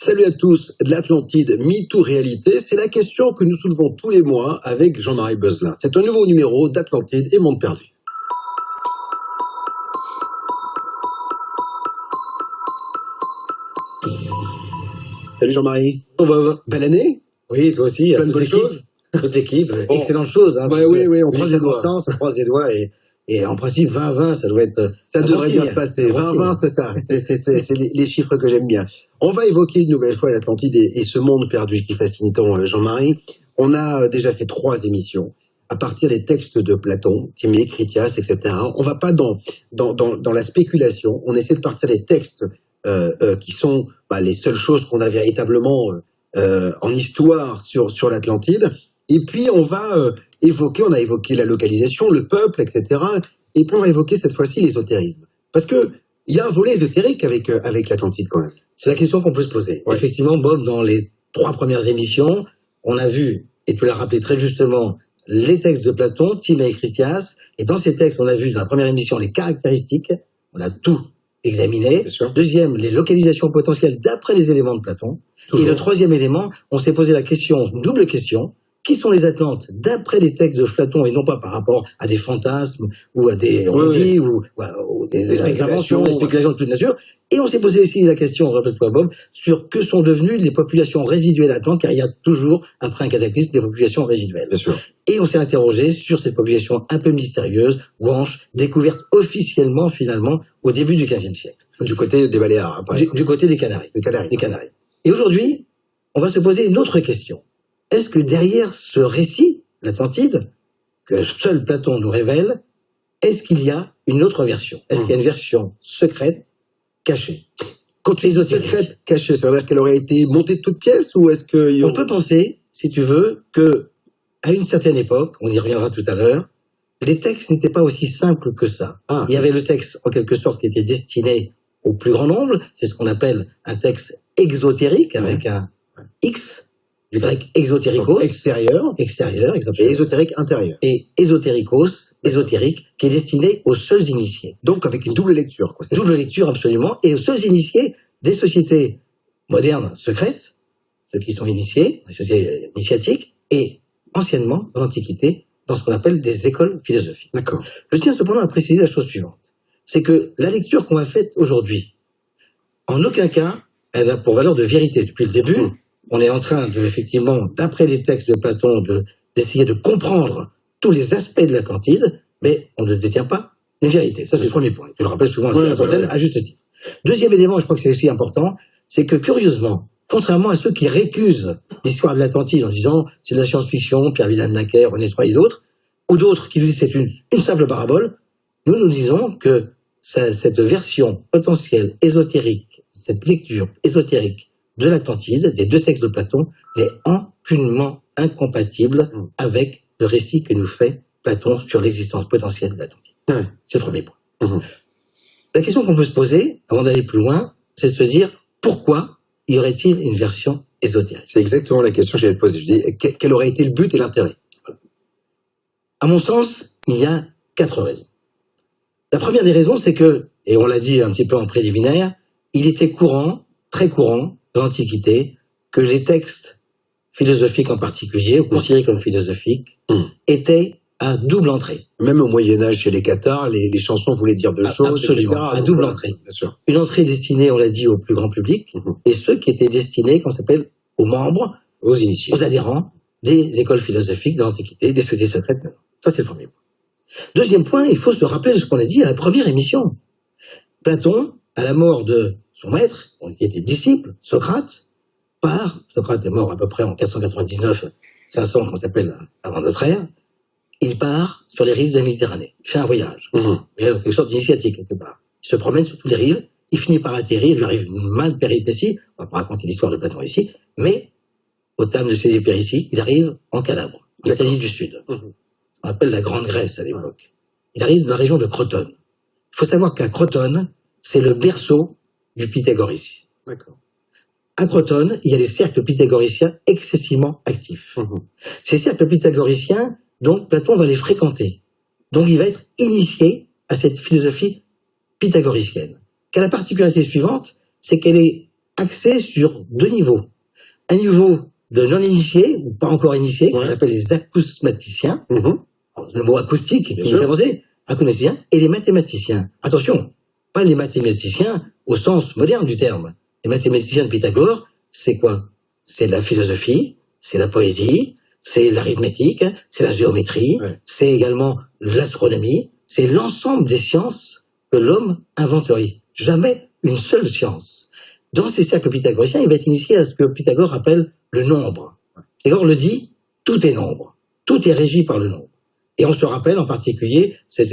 Salut à tous, l'Atlantide, mythe ou réalité, c'est la question que nous soulevons tous les mois avec Jean-Marie Beuzelin. C'est un nouveau numéro d'Atlantide et Monde Perdu. Salut Jean-Marie. Belle année. Oui, toi aussi. Plein de bonnes choses. Toute l'équipe. Bon. Excellente chose. Hein, Oui, on croise les doigts. On croise les doigts et en principe, 20-20, ça doit être... Ça devrait bien se passer. 20-20, c'est ça. C'est les chiffres que j'aime bien. On va évoquer une nouvelle fois l'Atlantide et ce monde perdu qui fascine tant Jean-Marie. On a déjà fait 3 émissions à partir des textes de Platon, Timée, Critias, etc. On va pas dans la spéculation. On essaie de partir des textes qui sont les seules choses qu'on a véritablement en histoire sur l'Atlantide. Et puis on va on a évoqué la localisation, le peuple, etc. Et puis on va évoquer cette fois-ci l'ésotérisme. Parce que il y a un volet ésotérique avec l'Atlantide quand même. C'est la question qu'on peut se poser. Ouais. Effectivement, Bob, dans les 3 premières émissions, on a vu, et tu l'as rappelé très justement, les textes de Platon, Timée et Critias. Et dans ces textes, on a vu dans la première émission les caractéristiques. On a tout examiné. Bien sûr. Deuxième, les localisations potentielles d'après les éléments de Platon. Toujours. Et le 3e élément, on s'est posé la question, double question, qui sont les Atlantes d'après les textes de Platon et non pas par rapport à des fantasmes ou à des redits ou des inventions, des spéculations de toute nature. Et on s'est posé aussi la question, rappelle-toi Bob, sur que sont devenues les populations résiduelles atlantes, car il y a toujours, après un cataclysme, des populations résiduelles. Bien sûr. Et on s'est interrogé sur ces populations un peu mystérieuses, guanches, découvertes officiellement, finalement, au début du XVe siècle. Du côté des Baléares. Hein, Du côté des Canaries. Des Canaries. Des Canaries. Et aujourd'hui, on va se poser une autre question. Est-ce que derrière ce récit, l'Atlantide, que seul Platon nous révèle, est-ce qu'il y a une autre version? Est-ce qu'il y a une version secrète, cachée? Quand les secrètes cachées, ça veut dire qu'elle aurait été montée de toutes pièces ou est-ce que... On peut penser, si tu veux, que à une certaine époque, on y reviendra tout à l'heure, les textes n'étaient pas aussi simples que ça. Il y avait le texte, en quelque sorte, qui était destiné au plus grand nombre. C'est ce qu'on appelle un texte exotérique, avec un X, du grec exotérikos. Donc, extérieur, exactement. et ésotérique intérieur. Et ésotérikos, ésotérique, qui est destiné aux seuls initiés. Donc avec une double lecture. Quoi. Double lecture, absolument, et aux seuls initiés des sociétés modernes secrètes, ceux qui sont initiés, les sociétés initiatiques, et anciennement, dans l'Antiquité, dans ce qu'on appelle des écoles philosophiques. D'accord. Je tiens cependant à préciser la chose suivante. C'est que la lecture qu'on va faire aujourd'hui, en aucun cas, elle a pour valeur de vérité. Depuis le début, on est en train de, effectivement, d'après les textes de Platon, d'essayer de comprendre tous les aspects de l'Atlantide, mais on ne détient pas une vérité. Ça, c'est le premier point. Je le rappelle souvent à la antenne, à juste titre. Deuxième élément, je crois que c'est aussi important, c'est que, curieusement, contrairement à ceux qui récusent l'histoire de l'Atlantide en disant c'est de la science-fiction, Pierre Vidal-Naquet, René Troy et d'autres, ou d'autres qui disent c'est une simple parabole, nous disons que cette version potentielle ésotérique, cette lecture ésotérique de l'Atlantide, des 2 textes de Platon, n'est aucunement incompatible avec le récit que nous fait Platon sur l'existence potentielle de l'Atlantide. C'est le premier point. La question qu'on peut se poser, avant d'aller plus loin, c'est de se dire pourquoi y aurait-il une version ésotérique? C'est exactement la question que j'allais te poser. Je dis, quel aurait été le but et l'intérêt? À mon sens, il y a 4 raisons. La première des raisons, c'est que, et on l'a dit un petit peu en préliminaire, il était courant, très courant, dans l'Antiquité, que les textes philosophiques en particulier, ou considérés comme philosophiques, étaient à double entrée. Même au Moyen-Âge, chez les Cathares, les chansons voulaient dire 2 choses, absolument, etc. à double entrée. Bien sûr. Une entrée destinée, on l'a dit, au plus grand public, et ceux qui étaient destinés, qu'on s'appelle, aux membres, aux initiés, aux adhérents des écoles philosophiques de l'Antiquité, des sociétés secrètes. Ça, c'est le premier point. Deuxième point, il faut se rappeler de ce qu'on a dit à la première émission. Platon, à la mort de son maître, qui était disciple, Socrate est mort à peu près en 499-500, qu'on s'appelle avant notre ère, il part sur les rives de la Méditerranée. Il fait un voyage. Il y a quelque sorte d'initiatique, quelque part. Il se promène sur toutes les rives, il finit par atterrir, il lui arrive une main de péripéties, on va pas raconter l'histoire de Platon ici, mais, au terme de ces péripéties, il arrive en Calabre, en Italie du Sud. On appelle la Grande Grèce à l'époque. Il arrive dans la région de Crotone. Il faut savoir qu'à Crotone, c'est le berceau du pythagorisme. D'accord. À Crotone, il y a des cercles pythagoriciens excessivement actifs. Ces cercles pythagoriciens, donc, Platon va les fréquenter. Donc, il va être initié à cette philosophie pythagoricienne. Qui a la particularité suivante, c'est qu'elle est axée sur deux niveaux. Un niveau de non-initiés, ou pas encore initiés, qu'on appelle les acousmaticiens. Le mot acoustique, qui nous fait penser, acousmaticiens, et les mathématiciens. Attention, pas les mathématiciens au sens moderne du terme. Les mathématiciens de Pythagore, c'est quoi? C'est la philosophie, c'est la poésie, c'est l'arithmétique, c'est la géométrie, c'est également l'astronomie, c'est l'ensemble des sciences que l'homme inventerait. Jamais une seule science. Dans ces cercles pythagoriciens, il va être initié à ce que Pythagore appelle le nombre. Pythagore le dit, tout est nombre. Tout est régi par le nombre. Et on se rappelle en particulier cette